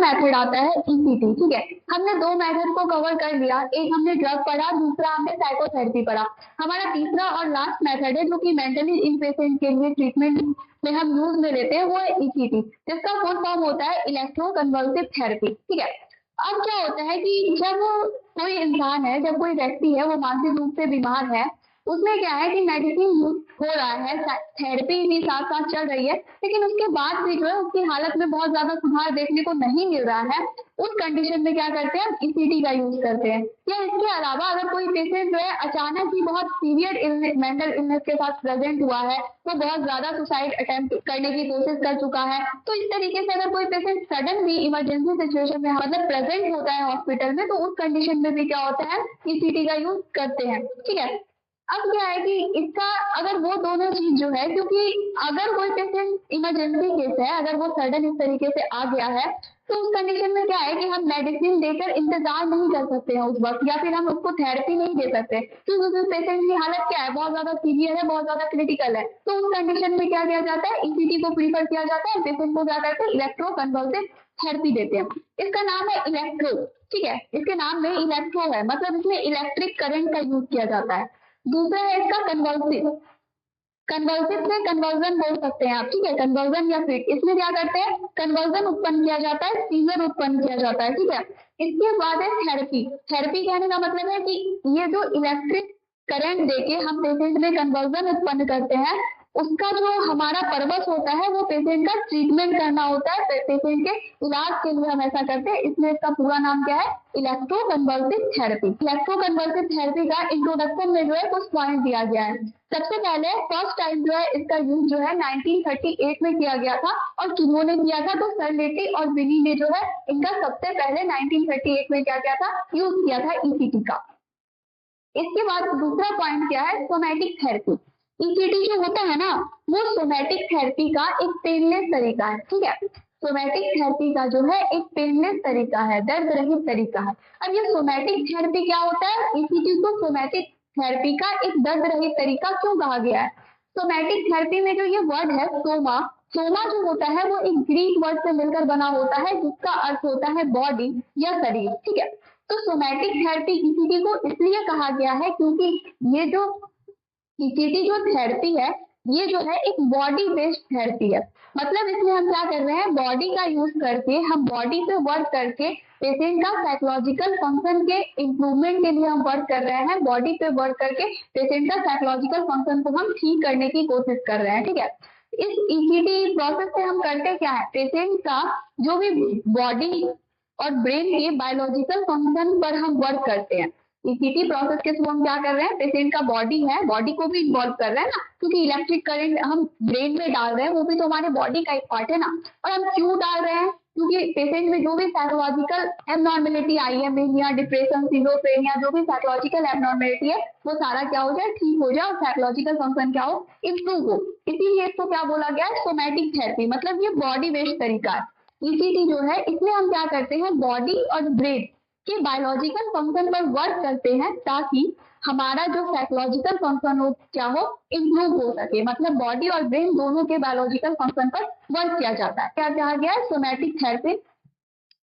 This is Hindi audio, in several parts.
मेथड आता है ईसीटी। ठीक है, हमने दो मेथड को कवर कर लिया, एक हमने ड्रग पढ़ा, दूसरा हमने साइकोथेरेपी पढ़ा। हमारा तीसरा और लास्ट मेथड है जो कि मेंटली इल पेशेंट के लिए ट्रीटमेंट में हम यूज में लेते हैं, वो है ईसीटी, जिसका फुल फॉर्म होता है इलेक्ट्रोकन्वल्सिव थेरेपी। ठीक है, अब क्या होता है कि जब कोई इंसान है, जब कोई व्यक्ति है वो मानसिक रूप से बीमार है, उसमें क्या है कि मेडिसिन यूज हो रहा है, थेरेपी भी साथ साथ चल रही है, लेकिन उसके बाद भी जो है उसकी हालत में बहुत ज्यादा सुधार देखने को नहीं मिल रहा है। उस कंडीशन में क्या करते हैं, हम ईसीटी का यूज करते हैं। या इसके अलावा अगर कोई पेशेंट जो है अचानक ही बहुत सीवियर मेंटल इलनेस के साथ प्रेजेंट हुआ है, वो बहुत ज्यादा सुसाइड अटेम्प्ट करने की कोशिश कर चुका है, तो इस तरीके से अगर कोई पेशेंट सडन भी इमरजेंसी सिचुएशन में मतलब प्रेजेंट होता है हॉस्पिटल में, तो उस कंडीशन में भी क्या होता है, ईसीटी का यूज करते हैं। ठीक है, अब क्या है कि इसका अगर वो दोनों चीज जो है, क्योंकि अगर कोई पेशेंट इमरजेंसी केस है, अगर वो सडन इस तरीके से आ गया है, तो उस कंडीशन में क्या है कि हम मेडिसिन देकर इंतजार नहीं कर सकते हैं उस वक्त, या फिर हम उसको थेरेपी नहीं दे सकते, क्योंकि उस पेशेंट की हालत क्या है, बहुत ज्यादा सीवियर है, बहुत ज्यादा क्रिटिकल है। तो उस कंडीशन में क्या किया जाता है, ईसीटी को प्रीफर किया जाता है, पेशेंट को क्या करते हैं, इलेक्ट्रोकन्वल्सिव थेरेपी देते हैं। इसका नाम है इलेक्ट्रो। ठीक है, इसके नाम में इलेक्ट्रो है, मतलब इसमें इलेक्ट्रिक करंट का यूज किया जाता है। दूसरा है इसका कन्वर्सिव। कन्वर्सिव से कन्वर्जन बोल सकते हैं आप। ठीक है, कन्वर्जन या फिट, इसमें क्या करते हैं, कन्वर्जन उत्पन्न किया जाता है, सीजर उत्पन्न किया जाता है। ठीक है, इसके बाद है थेरेपी। थेरेपी कहने का मतलब है कि ये जो इलेक्ट्रिक करंट देके हम पेशेंट में कन्वर्जन उत्पन्न करते हैं, उसका जो हमारा पर्पस होता है वो पेशेंट का ट्रीटमेंट करना होता है, पेशेंट के इलाज के लिए हम ऐसा करते हैं। इसमें इसका पूरा नाम क्या है, इलेक्ट्रोकन्वल्सिव थेरेपी। इलेक्ट्रोकन्वल्सिव थेरेपी का इंट्रोडक्शन में जो है कुछ पॉइंट दिया गया है। सबसे पहले फर्स्ट टाइम जो है इसका यूज जो है 1938 में किया गया था, और किन्होंने किया था, तो सर लेटी और विनी ने जो है इनका सबसे पहले 1938 में क्या किया था, यूज किया था ईसीटी का। इसके बाद दूसरा पॉइंट क्या है, सोमैटिक थेरेपी। ईसीटी जो होता है ना, वो सोमैटिक थेरेपी का एक पेनलेस तरीका है। ठीक है, सोमैटिक थेरेपी का जो है एक पेनलेस तरीका है, दर्द रहित तरीका है। अब ये सोमैटिक थेरेपी क्या होता है, ईसीटी को सोमैटिक थेरेपी का एक दर्द रहित तरीका क्यों कहा गया है। सोमैटिक थेरेपी में जो ये वर्ड है सोमा, सोमा जो होता है वो एक ग्रीक वर्ड से मिलकर बना होता है, जिसका अर्थ होता है बॉडी या शरीर। ठीक है, तो सोमैटिक थेरेपी ईसीटी को इसलिए कहा गया है क्योंकि ये जो ईसीटी जो थेरेपी है, ये जो है एक बॉडी बेस्ड थेरेपी है। मतलब इसमें हम क्या कर रहे हैं, बॉडी का यूज करके, हम बॉडी पे वर्क करके पेशेंट का साइकोलॉजिकल फंक्शन के इम्प्रूवमेंट के लिए हम वर्क कर रहे हैं। बॉडी पे वर्क करके पेशेंट का साइकोलॉजिकल फंक्शन को हम ठीक करने की कोशिश कर रहे हैं। ठीक है, इस ईसीटी प्रोसेस से हम करते क्या है, पेशेंट का जो भी बॉडी और ब्रेन के बायोलॉजिकल फंक्शन पर हम वर्क करते हैं। ईसीटी प्रोसेस के थ्रू हम क्या कर रहे हैं, पेशेंट का बॉडी है, बॉडी को भी इन्वॉल्व कर रहे हैं ना, क्योंकि इलेक्ट्रिक करंट हम ब्रेन में डाल रहे हैं, वो भी तो हमारे बॉडी का एक पार्ट है ना। और हम क्यों डाल रहे हैं, क्योंकि पेशेंट में जो भी साइकोलॉजिकल एबनॉर्मेलिटी आई है, मेनिया, डिप्रेशन, सिजोफ्रेनिया, जो भी साइकोलॉजिकल एबनॉर्मेलिटी है, वो सारा क्या हो जाए, ठीक हो जाए, और साइकोलॉजिकल फंक्शन क्या हो, इम्प्रूव हो। इसीलिए इसको क्या बोला गया है, सोमैटिक थेरेपी, मतलब ये बॉडी बेस्ड तरीका है। ईसीटी जो है इसमें हम क्या करते हैं, बॉडी और ब्रेन के बायोलॉजिकल फंक्शन पर वर्क करते हैं, ताकि हमारा जो साइकोलॉजिकल फंक्शन हो क्या हो, इम्प्रूव हो सके। मतलब बॉडी और ब्रेन दोनों के बायोलॉजिकल फंक्शन पर वर्क किया जाता है। क्या कहा गया है, सोमैटिक थेरेपी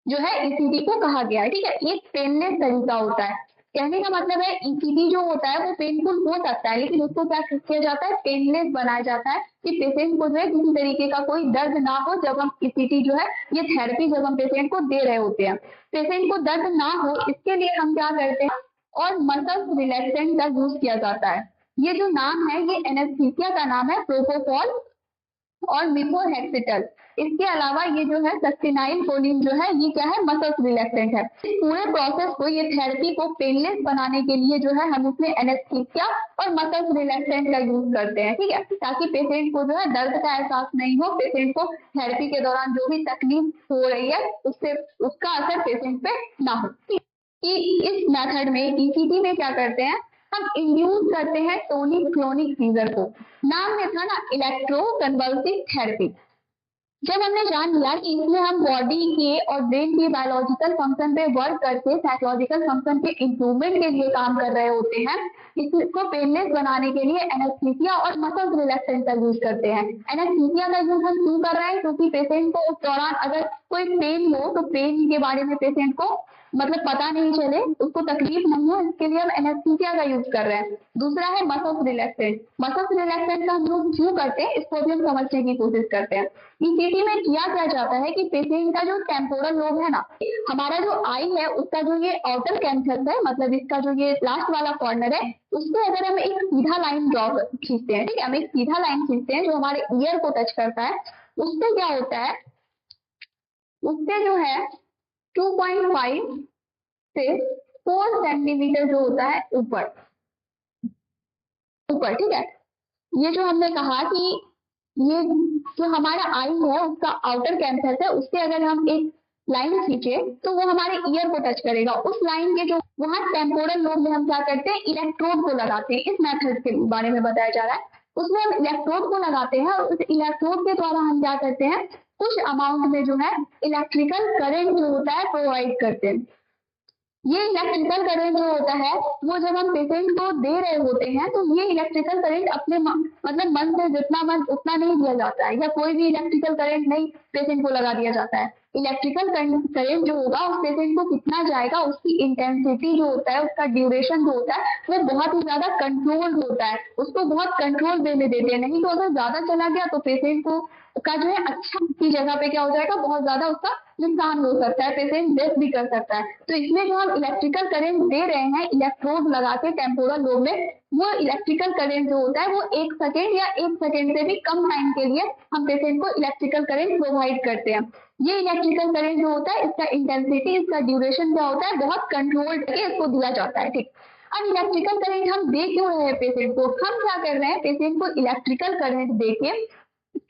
जो है ईसीटी को कहा गया है। ठीक है, एक पेनलेस तरीका होता है। कहने का मतलब है ईसीटी जो होता है वो पेनफुल हो सकता है, लेकिन उसको क्या किया जाता है, पेनलेस बनाया जाता है, कि पेशेंट को जो है किसी तरीके का कोई दर्द ना हो। जब हम ईसीटी जो है ये थेरेपी जब हम पेशेंट को दे रहे होते हैं, पेशेंट को दर्द ना हो, इसके लिए हम क्या करते हैं, और मसल रिलैक्सेंट का यूज किया जाता है। ये जो नाम है, ये एनेस्थीसिया का नाम है, प्रोपोफॉल और मिथोहेक्सिटल। इसके अलावा ये जो है सस्टेनाइल कोलिन जो है, ये क्या है, मसल्स रिलैक्सेंट है। इस पूरे प्रोसेस को, ये थेरेपी को पेनलेस बनाने के लिए जो है हम इसमें एनेस्थीसिया और मसल्स रिलैक्सेंट का यूज करते हैं। ठीक है, ताकि पेशेंट को जो है दर्द का एहसास नहीं हो, पेशेंट को थेरेपी के दौरान जो भी तकलीफ हो रही है उससे उसका असर पेशेंट पे ना हो। कि इस मेथड में, ईसीटी में क्या करते हैं, हम इंड्यूस करते हैं टोनिक क्लोनिक सीजर को। नाम में था ना इलेक्ट्रो कन्वल्सिव थेरेपी, जब हमने जान लिया कि इसमें हम बॉडी के और ब्रेन के बायोलॉजिकल फंक्शन पे वर्क करके साइकोलॉजिकल फंक्शन के इम्प्रूवमेंट के लिए काम कर रहे होते हैं, इसको पेनलेस बनाने के लिए एनेस्थीसिया और मसल रिलैक्सेंट का यूज करते हैं। एनेस्थीसिया का यूज हम क्यों कर रहे हैं? क्योंकि पेशेंट को उस दौरान अगर कोई पेन हो तो पेन के बारे में पेशेंट को मतलब पता नहीं चले, उसको तकलीफ नहीं हो, इसके लिए हम एनेस्थीसिया का यूज कर रहे हैं। दूसरा है मसल्स रिलैक्सेंट। मसल्स रिलैक्सेंट का हम यूज क्यों करते हैं, इसको भी हम समझने की कोशिश करते हैं। ईसीटी में किया क्या जाता है कि पेशेंट का जो टेम्पोरल लोब है ना, हमारा जो आई है उसका जो ये आउटर कैंसर है, मतलब इसका जो ये लास्ट वाला कॉर्नर है, उसको अगर हम एक सीधा लाइन ड्रॉ खींचते हैं, ठीक है, हम एक सीधा लाइन खींचते हैं जो हमारे ईयर को टच करता है, उससे क्या होता है, उससे जो है 2.5 से 4 सेंटीमीटर जो होता है ऊपर ऊपर, ठीक है। ये जो हमने कहा कि ये जो हमारा आई है उसका आउटर कैंसर है, उससे अगर हम एक लाइन खींचे तो वो हमारे ईयर को टच करेगा। उस लाइन के जो वहां टेम्पोरल लोब में हम क्या करते हैं, इलेक्ट्रोड को लगाते हैं। इस मेथड के बारे में बताया जा रहा है, उसमें हम इलेक्ट्रोड को लगाते हैं और उस इलेक्ट्रोड के द्वारा हम क्या करते हैं, कुछ अमाउंट में जो है इलेक्ट्रिकल करंट जो होता है प्रोवाइड करते हैं। ये इलेक्ट्रिकल करंट जो होता है वो जब हम पेशेंट को दे रहे होते हैं तो ये इलेक्ट्रिकल करंट अपने मतलब मन से जितना मन उतना नहीं दिया जाता है, या कोई भी इलेक्ट्रिकल करंट नहीं पेशेंट को लगा दिया जाता है। इलेक्ट्रिकल करंट जो होगा उस पेशेंट को कितना जाएगा, उसकी इंटेंसिटी जो होता है, उसका ड्यूरेशन जो होता है वो बहुत ही ज्यादा कंट्रोल्ड होता है, उसको बहुत कंट्रोल वे में देते हैं। नहीं तो अगर ज्यादा चला गया तो पेशेंट को का जो है अच्छा की जगह पे क्या हो जाएगा, बहुत ज्यादा उसका नुकसान हो सकता है, पेशेंट डेथ भी कर सकता है। तो इसमें जो हम इलेक्ट्रिकल करंट दे रहे हैं इलेक्ट्रोड लगा के टेम्पोरल लोब में, वो इलेक्ट्रिकल करंट जो होता है वो 1 सेकेंड या 1 सेकेंड से भी कम टाइम के लिए हम पेशेंट को इलेक्ट्रिकल करंट प्रोवाइड करते हैं। ये इलेक्ट्रिकल करंट जो होता है इसका इंटेंसिटी, इसका ड्यूरेशन क्या होता है, बहुत कंट्रोल्ड करके इसको दिया जाता है, ठीक। अब इलेक्ट्रिकल करंट हम दे क्यों रहे हैं पेशेंट को, हम क्या कर रहे हैं, पेशेंट को इलेक्ट्रिकल करंट दे के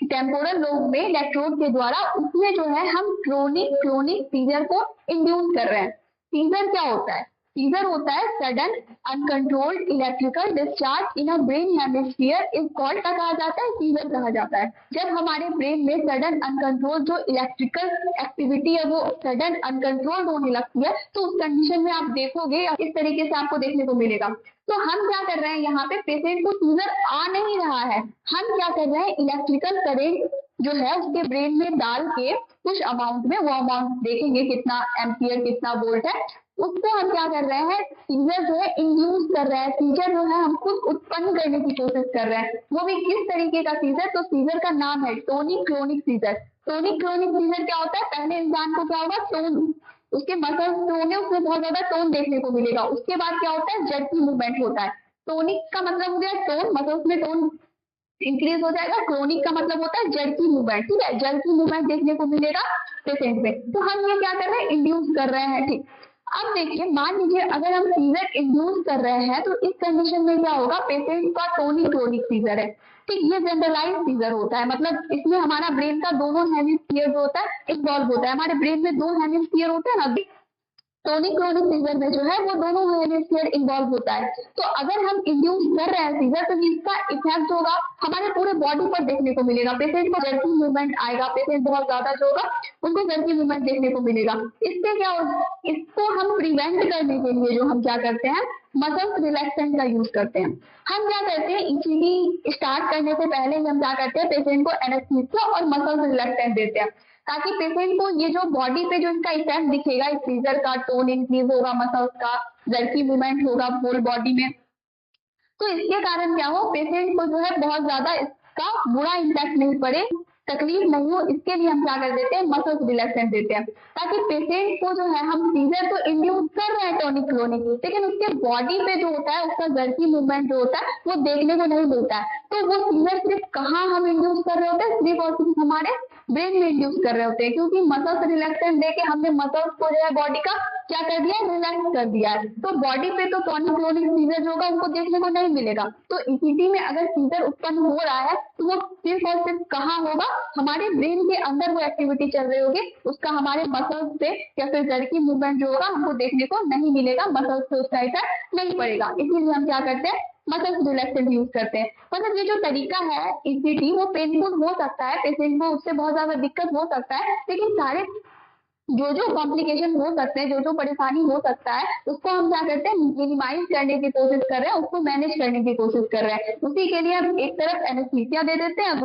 टेम्पोरल लोब में इलेक्ट्रोड के द्वारा उसमें जो है हम क्रोनिक सीजर को इंड्यूस कर रहे हैं। सीजर क्या होता है, सीजर होता है sudden uncontrolled electrical discharge in a brain hemisphere, इस कॉल्ड क्या कहा जाता है, सीजर कहा जाता है। जब हमारे ब्रेन में सडन अनकंट्रोल जो इलेक्ट्रिकल एक्टिविटी है वो सडन अनकंट्रोल्ड होने लगती है, तो उस कंडीशन में आप देखोगे इस तरीके से आपको देखने को मिलेगा। तो हम क्या कर रहे हैं, यहाँ पे पेशेंट को सीजर आ नहीं रहा है, हम क्या कर रहे हैं, इलेक्ट्रिकल करंट जो है उसके ब्रेन में डाल के कुछ अमाउंट में, वो अमाउंट देखेंगे कितना एम्पियर कितना वोल्ट है, उसको हम क्या कर रहे हैं, सीजर जो है इंड्यूस कर रहे हैं। सीजर जो है हम खुद उत्पन्न करने की कोशिश कर रहे हैं, वो भी किस तरीके का सीजर, तो सीजर का नाम है tonic clonic scissor. Tonic clonic scissor क्या होता है, पहले इंसान को क्या होगा, टोन, उसके मसल्स जो होंगे उसमें बहुत ज्यादा टोन देखने को मिलेगा। उसके बाद क्या होता है, जर्की मूवमेंट होता है। टोनिक का मतलब हो गया टोन, मसल्स में टोन इंक्रीज हो जाएगा। क्रोनिक का मतलब होता है जर्की मूवमेंट, ठीक है, जर्की मूवमेंट देखने को मिलेगा पेशेंट में। तो हम ये क्या कर रहे हैं, इंड्यूस कर रहे हैं, ठीक। अब देखिए, मान लीजिए अगर हम सीजर इंड्यूस कर रहे हैं तो इस कंडीशन में क्या होगा, पेशेंट का टोनिक क्रोनिक सीजर है, ठीक। ये जनरलाइज सीजर होता है, मतलब इसमें हमारा ब्रेन का दोनों हेमिस्फीयर जो होता है इन्वॉल्व होता है। हमारे ब्रेन में 2 हेमिस्फीयर होते हैं ना, टोनिक क्रोनिक सीजर में जो है वो दोनों हेमिस्फीयर इन्वॉल्व होता है। तो अगर हम इंड्यूस कर रहे हैं सीजर तो इसका इफेक्ट होगा हमारे पूरे बॉडी पर देखने को मिलेगा। पेशेंट को जर्की मूवमेंट आएगा, पेशेंट बहुत ज्यादा जो होगा उनको जर्की मूवमेंट देखने को मिलेगा। इससे क्या होगा, इसको हम प्रिवेंट करने के लिए जो हम क्या करते हैं, मसल्स रिलैक्सेंट का यूज करते हैं। हम क्या करते हैं, ईसीजी स्टार्ट करने से पहले हम क्या करते हैं, पेशेंट को एनेस्थीसिया और मसल्स रिलैक्सेंट देते हैं, ताकि पेशेंट को ये जो बॉडी पे जो इसका इफेक्ट दिखेगा, इस सीजर का, टोन इंक्रीज होगा, मसल्स का जर्की मूवमेंट होगा होल बॉडी में, तो इसके कारण क्या हो, पेशेंट को जो है बहुत ज्यादा इसका बुरा इम्पैक्ट नहीं पड़े, तकलीफ नहीं हो, इसके लिए हम क्या कर देते हैं, मसल्स रिलैक्सेंट देते हैं, ताकि पेशेंट को जो है हम सीजर तो इंड्यूस कर रहे हैं टोनिक क्लोनिक, लेकिन उसके बॉडी पे जो होता है उसका जर्की मूवमेंट जो होता है वो देखने को नहीं मिलता है। तो वो सीजर सिर्फ कहाँ हम इंड्यूस कर रहे होते हैं, सिर्फ और सिर्फ हमारे ब्रेन में इंड्यूस कर रहे होते हैं, क्योंकि मसल्स रिलैक्सेंट देके हमने मसल्स को जो है बॉडी का क्या कर दिया, रिलैक्स कर दिया है। तो बॉडी पे तो टोनिक क्लोनिक सीजर जो होगा उनको देखने को नहीं मिलेगा। तो ईसीटी में अगर सीजर उत्पन्न हो रहा है तो वो सिर्फ और सिर्फ कहाँ होगा, हमारे ब्रेन के अंदर वो एक्टिविटी चल रही होगी, उसका हमारे मसल्स पे या फिर जर्की मूवमेंट जो होगा हमको देखने को नहीं मिलेगा, मसल्स पे उसका इफेक्ट नहीं पड़ेगा। इसीलिए हम क्या करते हैं, मसल रिलैक्सेंट यूज करते हैं। मतलब ये जो तरीका है ईसीटी वो पेनफुल हो सकता है, पेशेंट को उससे बहुत ज्यादा दिक्कत हो सकता है, लेकिन सारे जो कॉम्प्लिकेशन हो सकते हैं, जो परेशानी हो सकता है, उसको हम क्या करते हैं मिनिमाइज करने की कोशिश कर रहे हैं, उसको मैनेज करने की कोशिश कर रहे हैं। उसी के लिए हम एक तरफ एनेस्थीसिया दे देते हैं,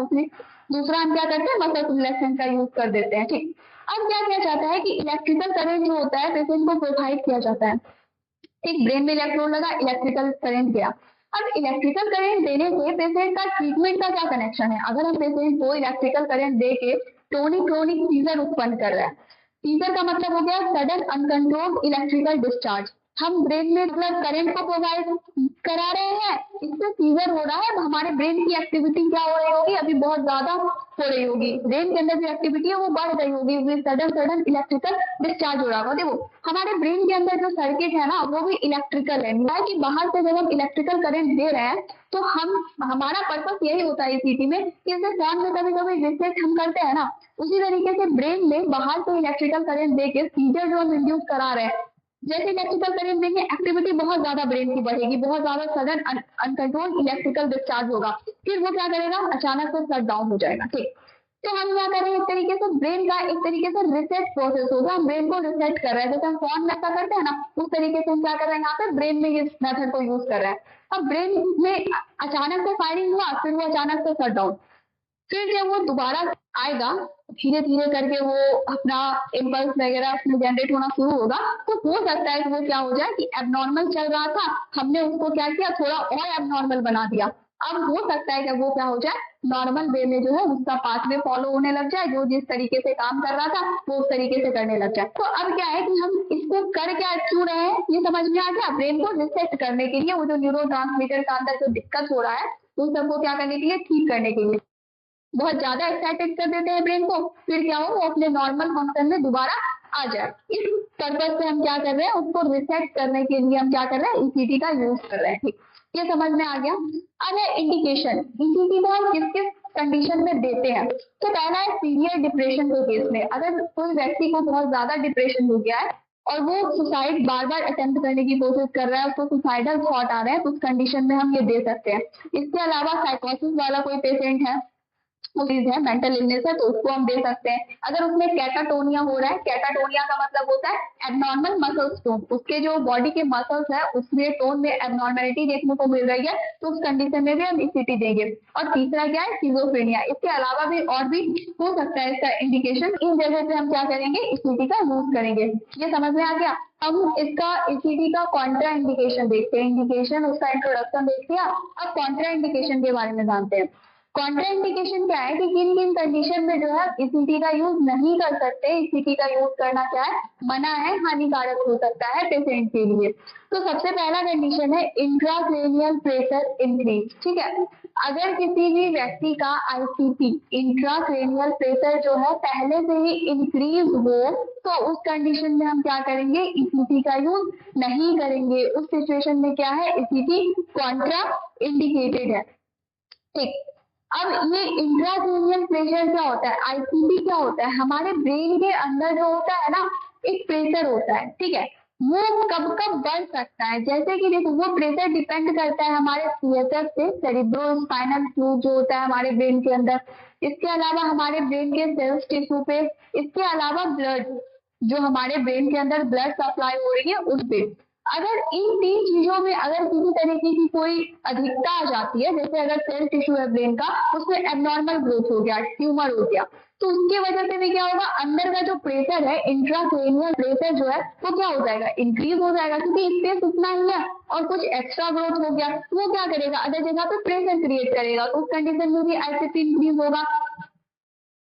दूसरा हम क्या करते हैं मसल रिलैक्सेंट का यूज कर देते हैं। ठीक, अब क्या किया जाता है कि इलेक्ट्रिकल करंट जो होता है पेशेंट को प्रोवाइड किया जाता है। ठीक, ब्रेन में इलेक्ट्रोड लगा, इलेक्ट्रिकल करंट गया। अब इलेक्ट्रिकल करंट देने से पेशेंट का ट्रीटमेंट का क्या कनेक्शन है? अगर हम पेशेंट को इलेक्ट्रिकल करंट दे के टोनिक क्रोनिक सीजर उत्पन्न कर रहे हैं, सीजर का मतलब हो गया सडन अनकंट्रोल्ड इलेक्ट्रिकल डिस्चार्ज। हम ब्रेन में मतलब करंट को प्रोवाइड करा रहे हैं, इससे सीजर हो रहा है, तो हमारे ब्रेन की एक्टिविटी क्या हो रही होगी? अभी बहुत ज्यादा हो रही होगी, ब्रेन के अंदर जो एक्टिविटी है वो बढ़ रही होगी, सडन इलेक्ट्रिकल डिस्चार्ज हो रहा होगा। देखो हमारे ब्रेन के अंदर जो सर्किट है ना वो भी इलेक्ट्रिकल है, कि बाहर से जब हम इलेक्ट्रिकल करंट दे रहे हैं तो हमारा पर्पस यही होता है ईसीटी में कि जैसे फोन में कभी कभी रिफ्लेक्ट हम करते हैं ना, उसी तरीके से ब्रेन में बाहर से इलेक्ट्रिकल करंट देके सीजर जो हम इंड्यूस करा रहे हैं, जैसे इलेक्ट्रिकल करंट देंगे एक्टिविटी बहुत ज्यादा ब्रेन की बढ़ेगी, बहुत ज्यादा सडन अनकंट्रोल्ड इलेक्ट्रिकल डिस्चार्ज होगा, फिर वो क्या करेगा अचानक से शट डाउन हो जाएगा। ठीक, तो हम क्या करें एक तरीके से ब्रेन का एक तरीके से रिसेट प्रोसेस होगा, हम ब्रेन को रिसेट कर रहे हैं, जैसे हम फोन में ऐसा करते हैं ना उस तरीके से हम क्या कर रहे हैं यहाँ पे ब्रेन में इस मेथड को यूज कर रहे हैं। अब ब्रेन में अचानक से फायरिंग हुआ, फिर वो अचानक से शट डाउन, फिर जब वो दोबारा आएगा धीरे धीरे करके वो अपना इम्पल्स वगैरह उसमें जनरेट होना शुरू होगा, तो हो सकता है कि वो क्या हो जाए कि एबनॉर्मल चल रहा था, हमने उसको क्या किया थोड़ा और एबनॉर्मल बना दिया। अब हो सकता है कि वो क्या हो जाए नॉर्मल वे में जो है उसका पाथवे फॉलो होने लग जाए, जो जिस तरीके से काम कर रहा था वो उस तरीके से करने लग जाए। तो अब क्या है कि हम इसको कर क्या क्यों रहे हैं ये समझ में आ गया, ब्रेन को रिसेट करने के लिए, वो जो न्यूरोट्रांसमीटर का अंदर जो दिक्कत हो रहा है उन सबको क्या करने के लिए ठीक करने के लिए। बहुत ज्यादा एक्साइटेड कर देते हैं ब्रेन को, फिर क्या हो वो अपने नॉर्मल फंक्शन में दोबारा आ जाए। इस पर्पज से हम क्या कर रहे हैं उसको रिसेट करने के लिए हम क्या कर रहे हैं ईसीटी का यूज कर रहे हैं। ठीक, ये समझ में आ गया। अब है इंडिकेशन, ईसीटी को हम किस किस कंडीशन में देते हैं। तो पहला है सीवियर डिप्रेशन के केस में, अगर कोई व्यक्ति को बहुत ज्यादा डिप्रेशन हो गया है और वो सुसाइड बार बार अटेम्प्ट करने की कोशिश कर रहा है, उसको सुसाइडल थॉट आ रहे हैं, तो उस कंडीशन में हम ये दे सकते हैं। इसके अलावा साइकोसिस वाला कोई पेशेंट है है मेंटल इलनेस है तो उसको हम दे सकते हैं। अगर उसमें कैटाटोनिया हो रहा है, कैटाटोनिया का मतलब होता है एबनॉर्मल मसल टोन, उसके जो बॉडी के मसल्स है उसमें टोन में एबनॉर्मेलिटी देखने को मिल रही है, तो उस कंडीशन में भी हम ईसीटी देंगे। और तीसरा क्या है सिजोफ्रेनिया, इसके अलावा भी और भी हो सकता है इसका इंडिकेशन, इन जगह पे हम क्या करेंगे ईसीटी का यूज करेंगे। ये समझ में आ गया। हम इसका ईसीटी का कॉन्ट्रा इंडिकेशन देखते हैं, इंडिकेशन उसका इंट्रोडक्शन देख लिया, अब कॉन्ट्रा इंडिकेशन के बारे में जानते हैं। कॉन्ट्राइंडिकेशन क्या है कि किन किन कंडीशन में जो है ईसीटी का यूज नहीं कर सकते, ईसीटी का यूज करना क्या है मना है, हानिकारक हो सकता है पेशेंट के लिए। तो सबसे पहला कंडीशन है इंट्राक्रेनियल प्रेशर इंक्रीज। ठीक है, अगर किसी भी व्यक्ति का आईसीपी इंट्राक्रेनियल प्रेशर जो है पहले से ही इंक्रीज हो तो उस कंडीशन में हम क्या करेंगे ईसीटी का यूज नहीं करेंगे। उस सिचुएशन में क्या है ईसीटी कॉन्ट्रा इंडिकेटेड है। ठीक, अब ये इंट्राक्रेनियल प्रेशर क्या होता है, आईसीपी क्या होता है, हमारे ब्रेन के अंदर जो होता है ना एक प्रेशर होता है। ठीक है, वो कब कब बढ़ सकता है, जैसे कि देखो वो प्रेशर डिपेंड करता है हमारे सीएसएफ से, सेरिब्रो स्पाइनल फ्लूइड जो होता है हमारे ब्रेन के अंदर, इसके अलावा हमारे ब्रेन के सेल्स टिश्यू पे, इसके अलावा ब्लड जो हमारे ब्रेन के अंदर ब्लड सप्लाई हो रही है उस पे। अगर इन तीन चीजों में अगर किसी तरीके की कोई अधिकता आ जाती है, जैसे अगर सेल टिश्यू है ब्रेन का उसमें एबनॉर्मल ग्रोथ हो गया, ट्यूमर हो गया, तो उसकी वजह से भी क्या होगा अंदर का जो प्रेशर है इंट्राक्रेनियल प्रेशर जो है वो क्या हो जाएगा इंक्रीज हो जाएगा, क्योंकि स्पेस उतना ही है और कुछ एक्स्ट्रा ग्रोथ हो गया, तो वो क्या करेगा अदर जगह पे प्रेशर क्रिएट करेगा, तो उस कंडीशन में भी आईसीपी इंक्रीज होगा।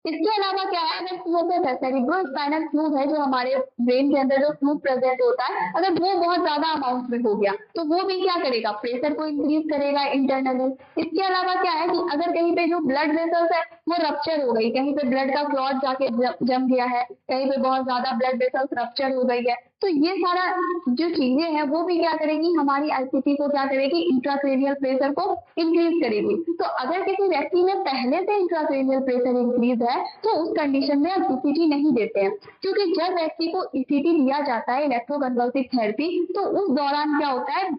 इसके अलावा क्या है अगर सीएसएफ है, सेरिब्रो स्पाइनल फ्लूइड है जो हमारे ब्रेन के अंदर जो फ्लूइड प्रेजेंट होता है, अगर वो बहुत ज्यादा अमाउंट में हो गया तो वो भी क्या करेगा प्रेशर को इंक्रीज करेगा इंटरनली। इसके अलावा क्या है कि अगर कहीं पे जो ब्लड वेसल्स है वो रप्चर हो गई, कहीं पे ब्लड का क्लॉट जाके जम गया है, कहीं पे बहुत ज्यादा ब्लड वेसल्स रप्चर हो गई है, तो ये सारा जो चीजें हैं वो भी क्या करेगी हमारी आईसीपी को क्या करेगी इंट्राक्रेनियल प्रेशर को इंक्रीज करेगी। तो अगर किसी व्यक्ति में पहले से इंट्राक्रेनियल प्रेशर इंक्रीज है तो उस कंडीशन में हम ईसीटी नहीं देते हैं, क्योंकि जब व्यक्ति को ईसीटी दिया जाता है इलेक्ट्रोकन्वल्सिव थेरेपी तो उस दौरान क्या होता है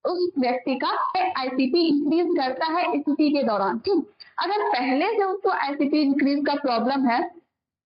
उस व्यक्ति का आईसीपी इंक्रीज करता है ईसीटी के दौरान। ठीक, अगर पहले से उसको आईसीपी इंक्रीज का प्रॉब्लम है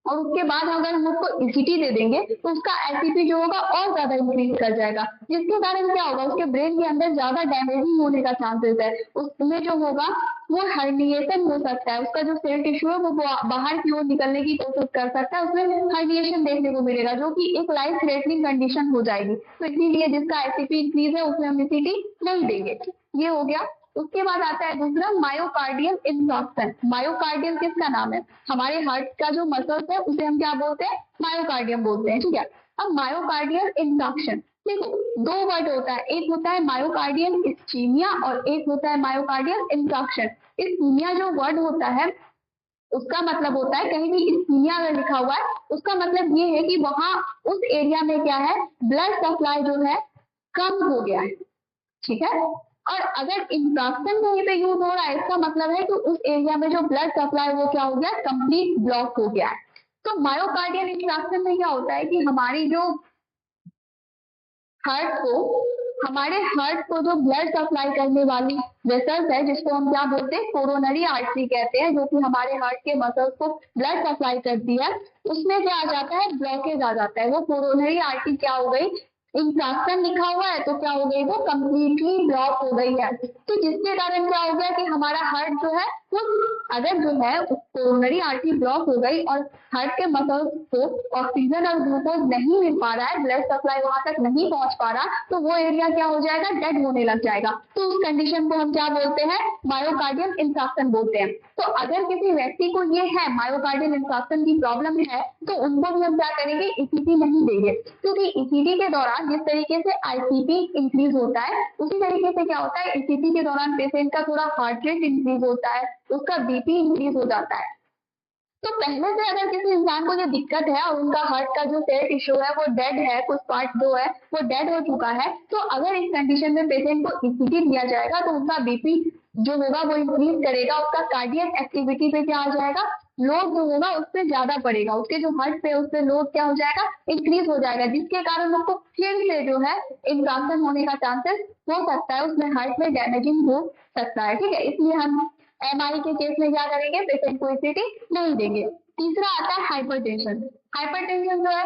और उसके बाद अगर हम उसको ईसीटी दे देंगे तो उसका आईसीपी जो होगा और ज्यादा इंक्रीज कर जाएगा, जिसके कारण क्या होगा, उसके ब्रेन के अंदर ज्यादा डैमेजिंग होने का चांसेस है। उसमें जो होगा वो हर्निएशन हो सकता है, उसका जो सेल टिश्यू है वो बाहर की ओर निकलने की कोशिश कर सकता है, उसमें हर्निएशन देखने को मिलेगा जो कि एक लाइफ थ्रेटनिंग कंडीशन हो जाएगी। तो इसीलिए जिसका आईसीपी इंक्रीज है उसे हम ईसीटी नहीं देंगे। ये हो गया। उसके बाद आता है दूसरा मायोकार्डियल इंफ्राक्शन। मायोकार्डियल किसका नाम है, हमारे हार्ट का जो मसल्स है उसे हम क्या बोलते हैं, मायोकार्डियम बोलते हैं। ठीक है, अब मायोकार्डियल इंफ्राक्शन देखो, दो वर्ड होता है, एक होता है मायोकार्डियल इस्कीमिया और एक होता है मायोकार्डियल इंफ्राक्शन। इस्कीमिया जो वर्ड होता है उसका मतलब होता है, कहीं भी इस्कीमिया अगर लिखा हुआ है उसका मतलब ये है कि वहां उस एरिया में क्या है, ब्लड सप्लाई जो है कम हो गया है। ठीक है, और अगर इंफ्राक्शन कहीं पे यूज हो रहा है इसका मतलब है कि उस एरिया में जो ब्लड सप्लाई वो क्या हो गया, कंप्लीट ब्लॉक हो गया है। तो मायोकार्डियल इंफ्राक्शन में क्या होता है कि हमारे हार्ट को जो ब्लड सप्लाई करने वाली वेसल्स है जिसको हम क्या बोलते हैं, कोरोनरी आर्टरी कहते हैं, जो कि हमारे हार्ट के मसल्स को ब्लड सप्लाई करती है, उसमें क्या आ जाता है, ब्लॉकेज आ जाता है। वो कोरोनरी आर्टरी क्या हो गई, इंफ्राक्शन लिखा हुआ है तो क्या हो गई, वो कम्प्लीटली ब्लॉक हो गई है। तो जिसके कारण क्या हो गया कि हमारा हार्ट जो है वो अगर जो है कोरोनरी आर्टरी ब्लॉक हो गई और हार्ट के मसल्स को ऑक्सीजन और ग्लूकोज नहीं मिल पा रहा है, ब्लड सप्लाई वहां तक नहीं पहुंच पा रहा, तो वो एरिया क्या हो जाएगा, डेड होने लग जाएगा। तो उस कंडीशन को हम क्या बोलते हैं, मायोकार्डियल इंफ्राक्शन बोलते हैं। तो अगर किसी व्यक्ति को ये है मायोकार्डियल इंफ्राक्शन की प्रॉब्लम है तो उनको भी हम क्या करेंगे, ईसीटी नहीं देंगे, क्योंकि ईसीटी के दौरान जिस तरीके से आईसीपी इंक्रीज होता है उसी तरीके से क्या होता है, ईसीटी के दौरान पेशेंट का थोड़ा हार्ट रेट इंक्रीज होता है, उसका बीपी इंक्रीज हो जाता है। तो पहले से अगर किसी इंसान को ये दिक्कत है और उनका हार्ट का जो सेल टिश्यू है वो डेड है, कुछ पार्ट जो है वो डेड हो चुका है, तो अगर इस कंडीशन में पेशेंट को ईसीजी दिया जाएगा तो उनका बीपी जो होगा वो इंक्रीज करेगा, उसका कार्डियक एक्टिविटी पे क्या आ जाएगा, लोड जो होगा उससे ज्यादा पड़ेगा, उसके जो हार्ट पे उससे लोड क्या हो जाएगा, इंक्रीज हो जाएगा, जिसके कारण उसको फिर से जो है इंफ्राक्शन होने का चांसेस हो सकता है, उसमें हार्ट में डैमेजिंग हो सकता है। ठीक है, इसलिए हम एमआई के केस में क्या करेंगे, पेशेंट को ईसीटी नहीं देंगे। तीसरा आता है हाइपरटेंशन। हाइपरटेंशन जो है,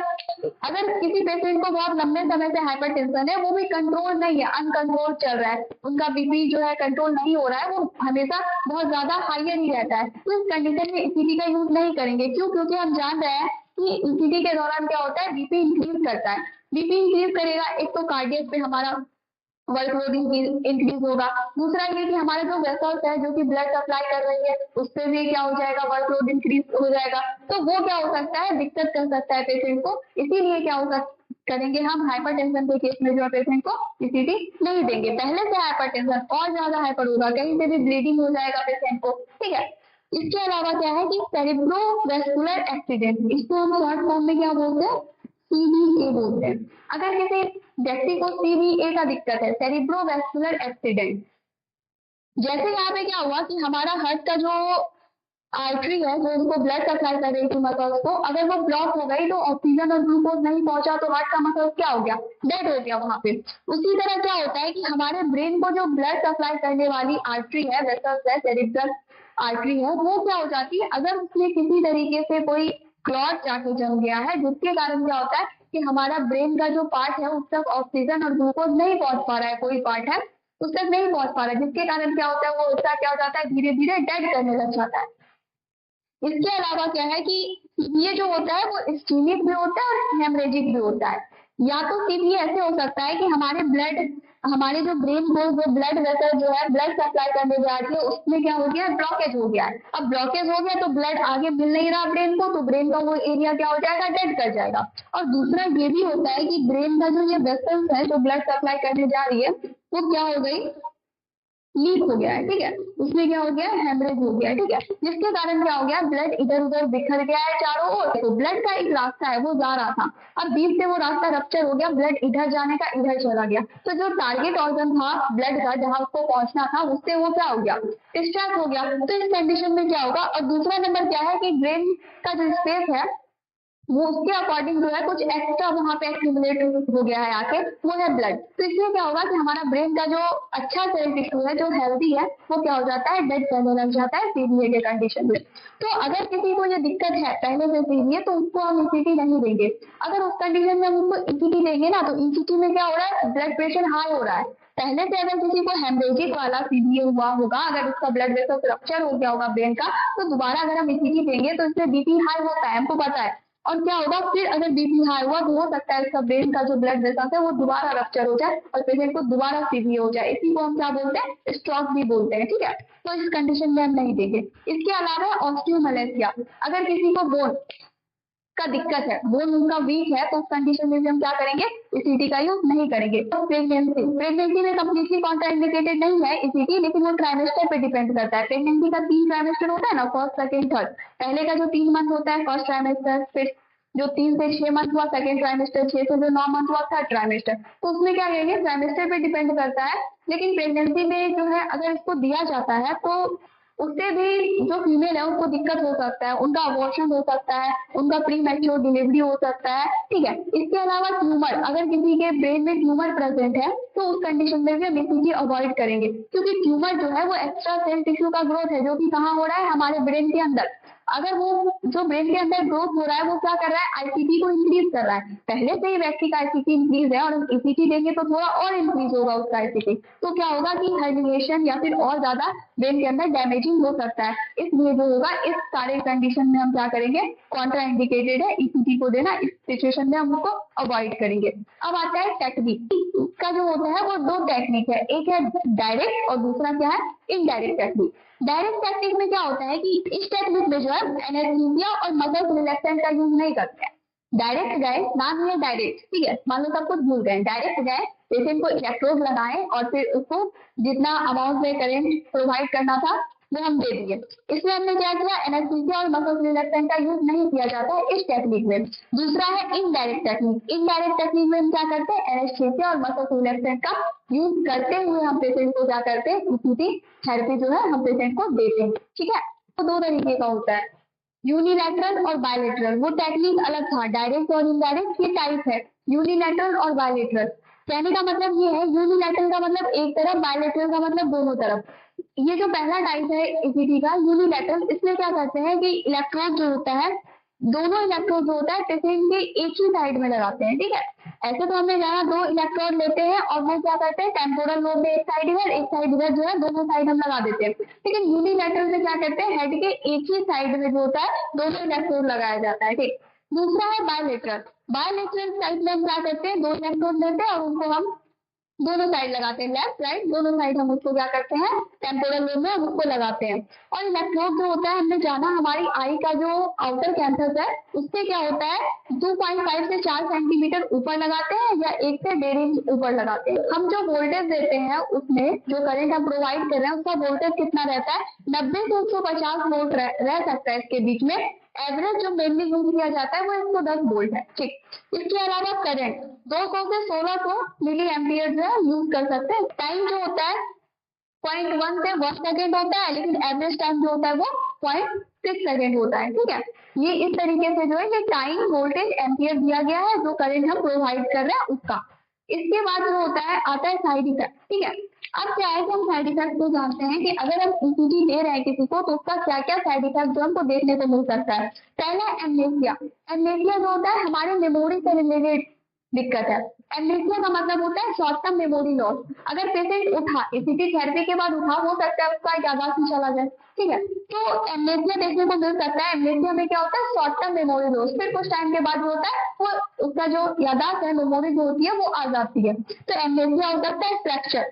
अगर किसी पेशेंट को बहुत लंबे समय से हाइपरटेंशन है, वो भी कंट्रोल नहीं है, अनकंट्रोल चल रहा है, उनका बीपी जो है कंट्रोल नहीं हो रहा है, वो हमेशा बहुत ज्यादा हाइयर ही रहता है, तो इस कंडीशन में ईसीटी का यूज नहीं करेंगे। क्यों, क्योंकि हम जान रहे हैं कि ईसीटी के दौरान क्या होता है, बीपी इंक्रीज करता है। बीपी इंक्रीज करेगा, एक तो कार्डियक पे हमारा वर्कलोड इंक्रीज होगा, दूसरा ये कि हमारे जो वेसल्स है जो कि ब्लड सप्लाई कर रही है उस पर भी क्या हो जाएगा, वर्कलोड इंक्रीज हो जाएगा, तो वो क्या हो सकता है, दिक्कत कर सकता है पेशेंट को। इसीलिए क्या हो सकता करेंगे हम, हाइपरटेंशन के केस में जो है पेशेंट को ईसीटी नहीं देंगे। पहले से हाइपरटेंशन और ज्यादा हाइपर होगा, कहीं से भी ब्लीडिंग हो जाएगा पेशेंट को। ठीक है, इसके अलावा क्या है कि सेरिब्रोवैस्कुलर एक्सीडेंट, इसको हम शॉर्ट फॉर्म में क्या बोलते हैं, सीवीए बोलते हैं। अगर किसी व्यक्ति को सीवीए का दिक्कत है, सेरिब्रोवैस्कुलर एक्सीडेंट, जैसे यहाँ पे क्या हुआ कि हमारा हार्ट का जो आर्टरी है जो उसको ब्लड सप्लाई कर रही थी मसल्स को, अगर वो ब्लॉक हो गई तो ऑक्सीजन और ग्लूकोज नहीं पहुंचा तो हार्ट का मसल क्या हो गया, डेड हो गया वहां पे। उसी तरह क्या होता है कि हमारे ब्रेन को जो ब्लड सप्लाई करने वाली आर्टरी है, वेसल्स है, सेरिब्रल आर्टरी है, वो क्या हो जाती है, अगर उसमें किसी तरीके से कोई क्लॉट जाके जम गया है, जिसके कारण क्या होता है कि हमारा ब्रेन का जो पार्ट है उस तक ऑक्सीजन और ग्लूकोज नहीं पहुंच पा रहा है, कोई पार्ट है उस तक नहीं पहुंच पा रहा है, जिसके कारण क्या होता है, वो उसका क्या हो जाता है, धीरे धीरे डेड करने लग जाता है। इसके अलावा क्या है कि ये जो होता है वो इस्कीमिक भी होता है और हेमरेजिक भी होता है। या तो सीधी ऐसे हो सकता है कि हमारे जो ब्रेन को जो ब्लड वेसल जो है ब्लड सप्लाई करने जा रही है उसमें क्या हो गया, ब्लॉकेज हो गया है। अब ब्लॉकेज हो गया तो ब्लड आगे मिल नहीं रहा ब्रेन को, तो ब्रेन का वो एरिया क्या हो जाएगा, डेड कर जाएगा। और दूसरा ये भी होता है कि ब्रेन का जो ये वेसल्स है जो ब्लड सप्लाई करने जा रही है वो क्या हो गई, लीक हो गया है। ठीक है, उसमें क्या हो गया, हेमरेज हो गया है। ठीक है, जिसके कारण क्या हो गया, ब्लड इधर उधर बिखर गया है चारों ओर। तो ब्लड का एक रास्ता है वो जा रहा था, अब बीच से वो रास्ता रप्चर हो गया, ब्लड इधर जाने का इधर चला गया, तो जो टारगेट ऑर्गन था ब्लड का जहां उसको पहुंचना था उससे वो क्या हो गया, डिस्ट्रैक्ट हो गया। तो इस कंडीशन में क्या होगा, और दूसरा नंबर क्या है कि ब्रेन का जो स्पेस है वो उसके अकॉर्डिंग जो है कुछ एक्स्ट्रा वहां पे एक्यूमुलेट हो गया है आके, वो है ब्लड। तो इसलिए क्या होगा कि हमारा ब्रेन का जो अच्छा सेल टिश्यू है, जो हेल्दी है, वो क्या हो जाता है, डेड सेल लग जाता है सीवीए के कंडीशन में। तो अगर किसी को ये दिक्कत है पहले से सीवीए, तो उसको हम ईसीटी नहीं देंगे। अगर उस कंडीशन में हम उसको ईसीटी देंगे ना, तो ईसीटी में क्या हो रहा है, ब्लड प्रेशर हाई हो रहा है। पहले से अगर किसी को हेमरेजिक वाला सीवीए हुआ होगा, अगर उसका ब्लड वेसल रप्चर हो गया होगा ब्रेन का, तो दोबारा अगर हम ईसीटी देंगे तो इससे बीपी हाई होता है, हमको पता है। और क्या होगा, फिर अगर बीपी हाई हुआ तो हो सकता है इसका ब्रेन का जो ब्लड वेसल है वो दोबारा रप्चर हो जाए और पेशेंट को दोबारा सीवीए हो जाए। इसी को हम क्या बोलते हैं, स्ट्रोक भी बोलते हैं। ठीक है, तो इस कंडीशन में हम नहीं देंगे। इसके अलावा ऑस्टियोमलेसिया, अगर किसी को बोन का दिक्कत है, बोन उनका वीक है, तो उस कंडीशन में भी हम क्या करेंगे, ईसीटी का यूज नहीं करेंगे। तो प्रेगनेंसी में कम्प्लीटली कॉन्ट्राइंडिकेटेड नहीं है ईसीटी, लेकिन वो ट्राइमेस्टर पे डिपेंड करता है। प्रेगनेंसी का 3 ट्राइमेस्टर होता है ना, फर्स्ट सेकेंड थर्ड। पहले का जो 3 मंथ होता है फर्स्ट ट्राइमेस्टर, फिर जो 3 से 6 मंथ हुआ सेकेंड ट्राइमेस्टर, 6 से जो 9 मंथ हुआ थर्ड ट्राइमेस्टर। तो उसमें क्या कहेंगे, ट्राइमेस्टर पे डिपेंड करता है। लेकिन प्रेगनेंसी में जो है अगर इसको दिया जाता है तो उससे भी जो फीमेल है उसको दिक्कत हो सकता है, उनका अबॉर्शन हो सकता है, उनका प्री मैच्योर डिलीवरी हो सकता है। ठीक है, इसके अलावा ट्यूमर, अगर किसी के ब्रेन में ट्यूमर प्रेजेंट है तो उस कंडीशन में भी हम ईसीजी अवॉइड करेंगे, क्योंकि ट्यूमर जो है वो एक्स्ट्रा सेल टिश्यू का ग्रोथ है, जो कि कहाँ हो रहा है, हमारे ब्रेन के अंदर। अगर वो जो ब्रेन के अंदर ग्रोथ हो रहा है वो क्या कर रहा है, आईसीटी को इंक्रीज कर रहा है। पहले से ही व्यक्ति का आईसीटी इंक्रीज है और हम ईसीटी देंगे तो थोड़ा और इंक्रीज होगा उसका आईसीटी। तो क्या होगा कि हर्निएशन या फिर और ज्यादा ब्रेन के अंदर डैमेजिंग हो सकता है। इसलिए जो होगा, इस सारे कंडीशन में हम क्या करेंगे, कॉन्ट्रा इंडिकेटेड है ईसीटी को देना, इस सिचुएशन में हम उसको अवॉइड करेंगे। अब आता है टेक्निक। इसका जो होता है वो 2 टेक्निक है, एक है डायरेक्ट और दूसरा क्या है, इनडायरेक्ट टेक्निक। डायरेक्ट टेक्निक में क्या होता है कि इस टेक्निक में जो है एनेस्थीसिया और मसल रिलैक्सेंट का यूज नहीं करते हैं। डायरेक्ट गए, नाम है डायरेक्ट, ठीक है, मान लो सब कुछ भूल गए, डायरेक्ट गए, पेशेंट को इलेक्ट्रोड लगाए और फिर उसको जितना अमाउंट में करेंट प्रोवाइड करना था वो हम दे दिए। इसमें हमने क्या किया, एनेस्थीसिया और मसल रिलैक्सेंट का यूज नहीं किया जाता है इस टेक्निक में। दूसरा है इनडायरेक्ट टेक्निक। इनडायरेक्ट टेक्निक में हम क्या करते हैं, एनेस्थीसिया और मसल रिलैक्सेंट का यूज करते हुए हम पेशेंट को क्या करते हैं, ईसीटी थेरेपी जो है हम पेशेंट को देते हैं। ठीक है, तो 2 तरीके का होता है, यूनिलैटरल और बायलैटरल। वो टेक्निक अलग था, डायरेक्ट और इनडायरेक्ट, ये टाइप है यूनिलैटरल और बायलैटरल। कहने का मतलब ये है, यूनिलैटरल का मतलब एक तरफ, बायलैटरल का मतलब दोनों तरफ। ये जो पहला टाइप है ईसीटी का यूनिलैटरल, इसमें क्या करते हैं कि इलेक्ट्रोड जो होता है, दोनों इलेक्ट्रोड जो होता है पेशेंट के एक ही साइड में लगाते हैं। ठीक है, ऐसे तो हमने यहाँ 2 इलेक्ट्रोड लेते हैं और वो क्या करते हैं, टेम्पोरल लोब में एक साइड इधर एक साइड इधर जो है दोनों साइड हम लगा देते हैं। लेकिन यूनिलैटरल में क्या करते हैं, हेड के एक ही साइड में जो होता है दोनों इलेक्ट्रोड लगाया जाता है। ठीक, दूसरा है बायलैटरल। बायलैटरल साइड में हम क्या करते हैं, 2 इलेक्ट्रोड लेते हैं और उनको हम दोनों साइड लगाते हैं, लेफ्ट राइट दोनों साइड हम उसको क्या करते हैं, टेम्पोरल लोब में हम उसको लगाते हैं। और इलेक्ट्रोड जो होता है, हमने जाना हमारी आई का जो आउटर कैंपस है उससे क्या होता है, 2.5 से 4 सेंटीमीटर ऊपर लगाते हैं या 1 से 1.5 इंच ऊपर लगाते हैं। हम जो वोल्टेज देते हैं उसमें जो करंट हम प्रोवाइड कर रहे हैं उसका वोल्टेज कितना रहता है, 90 से 150 वोल्ट रह सकता है इसके बीच में। एवरेज जो मेनली यूज किया जाता है वो 110 वोल्ट है। ठीक, इसके अलावा करंट 200 से 1600 मिली एम्पियर जो है यूज कर सकते हैं। टाइम जो होता है 0.1 से 1 सेकेंड होता है, लेकिन एवरेज टाइम जो होता है वो 0.6 सेकेंड होता है। ठीक है, ये इस तरीके से जो है ये टाइम वोल्टेज एम्पियर दिया गया है जो करंट हम प्रोवाइड कर रहे हैं उसका। इसके बाद जो होता है आता है साइड इफेक्ट। ठीक है, अब क्या है कि हम साइड इफेक्ट को जानते हैं कि अगर हम ईसीजी दे रहे हैं किसी को तो उसका क्या क्या साइड इफेक्ट जो हमको देखने को मिल सकता है। पहला एमनेसिया। एमनेसिया जो होता है हमारे मेमोरी से रिलेटेड दिक्कत है। एमनेसिया का मतलब होता है शॉर्ट टर्म मेमोरी लॉस। अगर पेशेंट उठा, ईसीजी थेरेपी के बाद उठा, हो सकता है उसका याददाश्त ही चला जाए। ठीक है, तो एमनेसिया देखने को मिल सकता है। एमनेसिया में क्या होता है, शॉर्ट टर्म मेमोरी लॉस, फिर कुछ टाइम के बाद जो होता है वो उसका जो याददाश्त है, मेमोरी जो होती है वो आ जाती है। तो एमनेसिया हो सकता है फ्रैक्चर,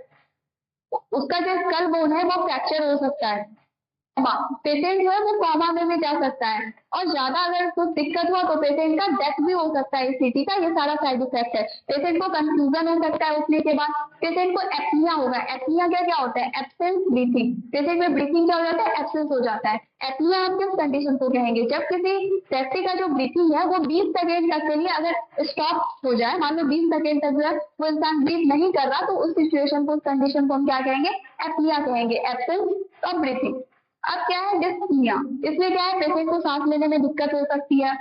उसका जो स्कल बोन है वो फ्रैक्चर हो सकता है। पेशेंट जो है वो कोमा में भी जा सकता है और ज्यादा अगर कुछ दिक्कत हुआ तो पेशेंट का डेथ भी हो सकता है ईसीटी का। ये सारा साइड इफेक्ट है। पेशेंट को कंफ्यूजन हो सकता है उठने के बाद, पेशेंट को एपनिया होगा। एपनिया क्या होता है, एब्सेंस ब्रीथिंग। पेशेंट में ब्रीथिंग क्या हो जाता है, एब्सेंस हो जाता है। एपनिया हम किस कंडीशन को कहेंगे, जब किसी व्यक्ति का जो ब्रीथिंग है वो 20 सेकेंड तक के लिए अगर स्टॉप हो जाए, मान लो 20 सेकेंड तक जो है वो इंसान ब्रीथ नहीं कर रहा, तो उस सिचुएशन को, उस कंडीशन को हम क्या कहेंगे, एपनिया कहेंगे, एब्सेंस ऑफ ब्रीथिंग। अब क्या है डिस्पनिया, इसमें क्या है पेशेंट को सांस लेने में दिक्कत हो सकती है।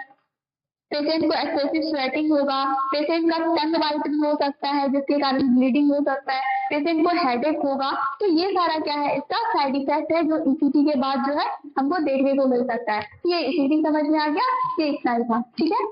पेशेंट को एक्सेसिव स्वेटिंग होगा, पेशेंट का टंग वाइट हो सकता है जिसके कारण ब्लीडिंग हो सकता है, पेशेंट को हेडेक होगा। तो ये सारा क्या है, इसका साइड इफेक्ट है जो ईसीटी के बाद जो है हमको देखने को मिल सकता है। ये ईसीटी समझ में आ गया, ये इतना ही था, ठीक है।